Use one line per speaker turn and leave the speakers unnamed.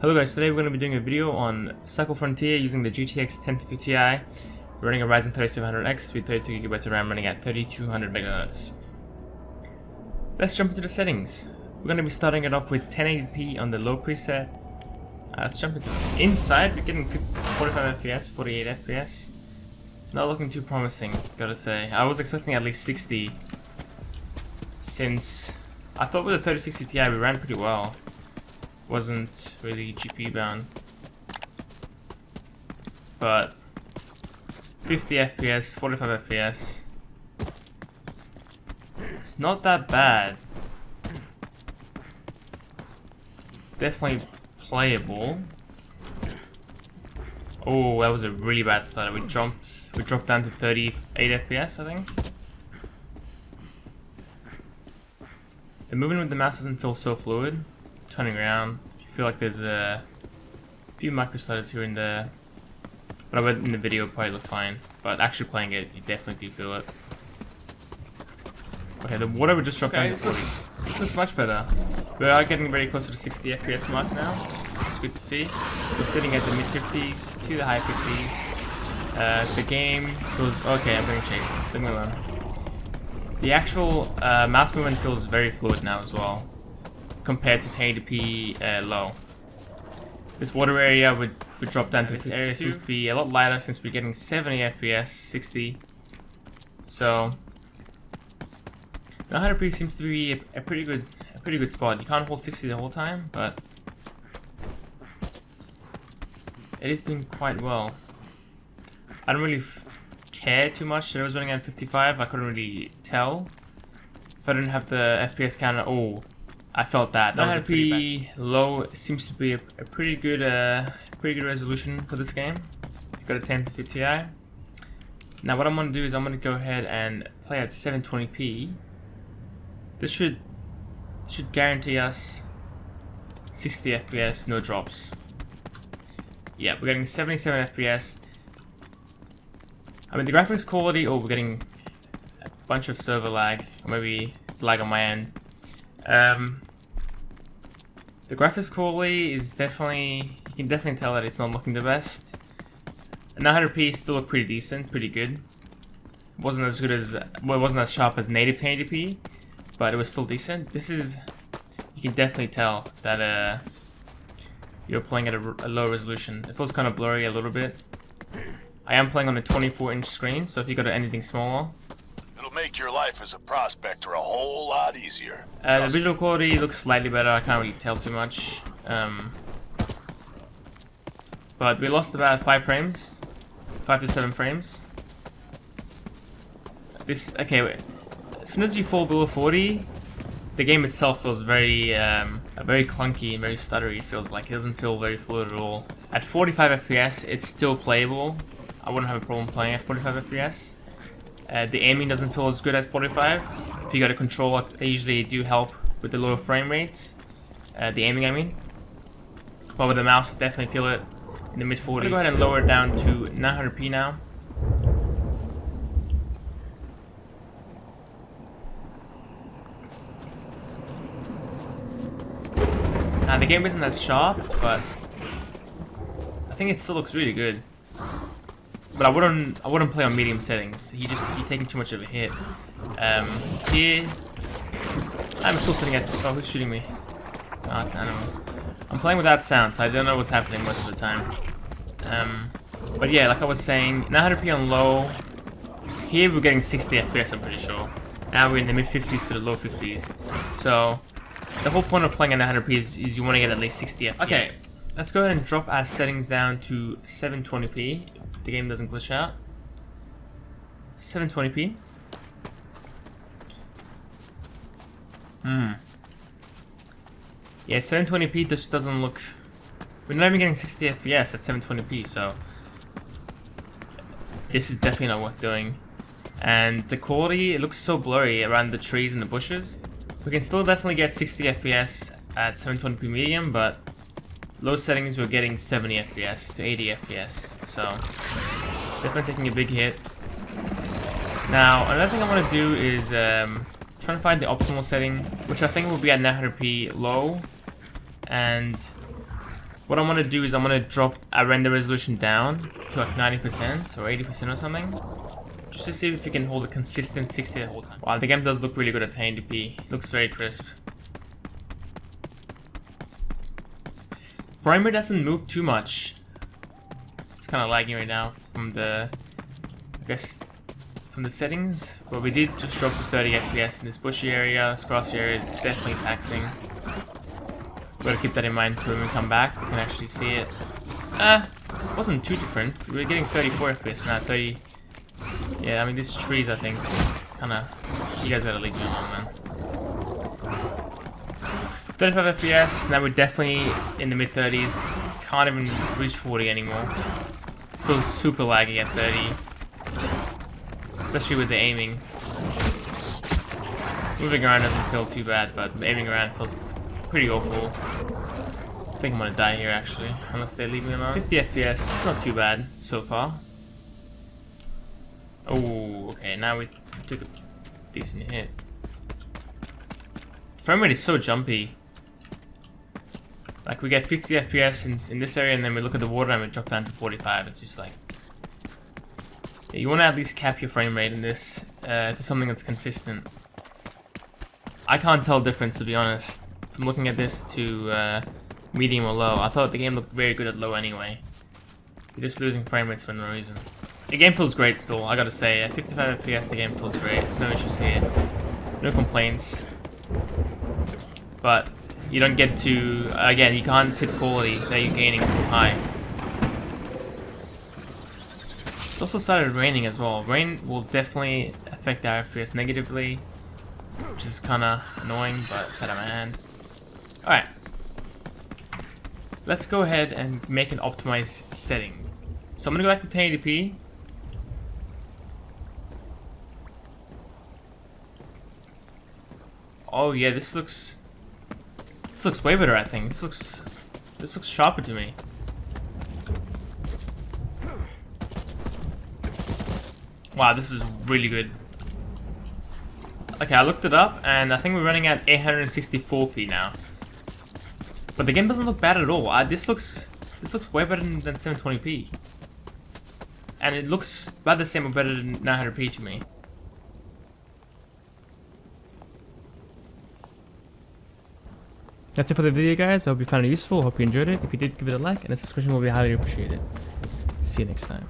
Hello guys, today we're going to be doing a video on Cycle Frontier using the GTX 1050 Ti, running a Ryzen 3700X with 32GB of RAM running at 3200 MHz. Let's jump into the settings. We're going to be starting it off with 1080p on the low preset. Let's jump into it. Inside, we're getting 45 FPS, 48 FPS. Not looking too promising, gotta say. I was expecting at least 60, since I thought with the 3060 Ti we ran pretty well. Wasn't really GPU bound, but 50 FPS, 45 FPS, it's not that bad. It's definitely playable. Oh, that was a really bad start. We dropped down to 38 FPS, I think. The movement with the mouse doesn't feel so fluid. Turning around, you feel like there's a few micro sliders here and there, but I bet in the video it'll probably look fine, but actually playing it, you definitely do feel it. Okay, the water would just drop down to 40. This looks much better. We are getting very close to the 60 FPS mark now. It's good to see. We're sitting at the mid 50s to the high 50s. The game feels okay. I'm getting chased. Leave me alone. The actual mouse movement feels very fluid now as well, compared to 1080p low. This water area would drop down to 52. This area seems to be a lot lighter since we're getting 70 FPS, 60. So 100p seems to be a pretty good spot. You can't hold 60 the whole time, but it is doing quite well. I don't really care too much that it was running at 55. I couldn't really tell if I didn't have the FPS counter. Oh, I felt that. 100p low seems to be a pretty good resolution for this game. You've got a 1050 Ti. Now what I'm gonna do is I'm gonna go ahead and play at 720p. This should guarantee us 60 FPS, no drops. Yeah, we're getting 77 FPS. I mean, the graphics quality. Oh, we're getting a bunch of server lag, or maybe it's lag on my end. The graphics quality is definitely, you can definitely tell that it's not looking the best. 900p still look pretty decent, pretty good. It wasn't as good as, well, it wasn't as sharp as native 1080p, but it was still decent. This is, you can definitely tell that you're playing at a low resolution. It feels kind of blurry a little bit. I am playing on a 24-inch screen, so if you got anything smaller,
it'll make your life as a prospector a whole lot easier.
The visual quality looks slightly better. I can't really tell too much. But we lost about 5 to 7 frames. This, okay, wait. As soon as you fall below 40, the game itself feels very clunky and very stuttery. It feels like it doesn't feel very fluid at all. At 45 FPS, it's still playable. I wouldn't have a problem playing at 45 FPS. The aiming doesn't feel as good at 45. If you got a controller, they usually do help with the lower frame rates. The aiming, I mean. But with the mouse, definitely feel it in the mid 40s. I'm gonna go ahead and lower it down to 900p now. Now the game isn't as sharp, but I think it still looks really good. But I wouldn't play on medium settings. You're taking too much of a hit. Here, I'm still sitting at. Oh, who's shooting me? Oh, it's an animal. I'm playing without sound, so I don't know what's happening most of the time. But yeah, like I was saying, 900p on low. Here we're getting 60 FPS, I'm pretty sure. Now we're in the mid 50s to the low 50s. So the whole point of playing at 900p is you want to get at least 60 FPS. Okay, let's go ahead and drop our settings down to 720p. The game doesn't glitch out. 720p. Yeah, 720p just doesn't look. We're not even getting 60 FPS at 720p, so this is definitely not worth doing. And the quality, it looks so blurry around the trees and the bushes. We can still definitely get 60 FPS at 720p medium, but low settings we're getting 70 FPS to 80 FPS, so definitely taking a big hit. Now another thing I want to do is trying to find the optimal setting, which I think will be at 900p low and What I'm gonna do is I'm gonna drop a render resolution down to like 90% or 80% or something, just to see if we can hold a consistent 60 the whole time. Wow, the game does look really good at 1080p. Looks very crisp. Frame rate doesn't move too much. It's kind of lagging right now from the, I guess, from the settings. But we did just drop to 30 FPS in this bushy area. This grassy area definitely taxing. We've got to keep that in mind so when we come back we can actually see it. It wasn't too different. We were getting 34 FPS now, 30. Yeah, I mean these trees I think kinda, you guys gotta leave me alone, man. 35 FPS, now we're definitely in the mid 30s. Can't even reach 40 anymore. Feels super laggy at 30. Especially with the aiming. Moving around doesn't feel too bad, but aiming around feels pretty awful. I think I'm gonna die here actually, unless they leave me alone. 50 FPS, not too bad so far. Oh, okay, now we took a decent hit. Frame rate is so jumpy. Like we get 50 FPS in this area and then we look at the water and we drop down to 45. It's just like, yeah, you want to at least cap your frame rate in this to something that's consistent. I can't tell the difference, to be honest, from looking at this to medium or low. I thought the game looked very good at low anyway. You're just losing frame rates for no reason. The game feels great still, I gotta say. At 55 FPS the game feels great. No issues here. No complaints. But you don't get to, again, you can't sit quality that you're gaining from high. It also started raining as well. Rain will definitely affect our FPS negatively, which is kinda annoying, but it's out of my hand. Alright. Let's go ahead and make an optimized setting. So I'm gonna go back to 1080p. Oh yeah, this looks way better, I think. This looks sharper to me. Wow, this is really good. Okay, I looked it up and I think we're running at 864p now. But the game doesn't look bad at all. This looks way better than 720p. And it looks about the same or better than 900p to me. That's it for the video, guys. I hope you found it useful. Hope you enjoyed it. If you did, give it a like and a subscription will be highly appreciated. See you next time.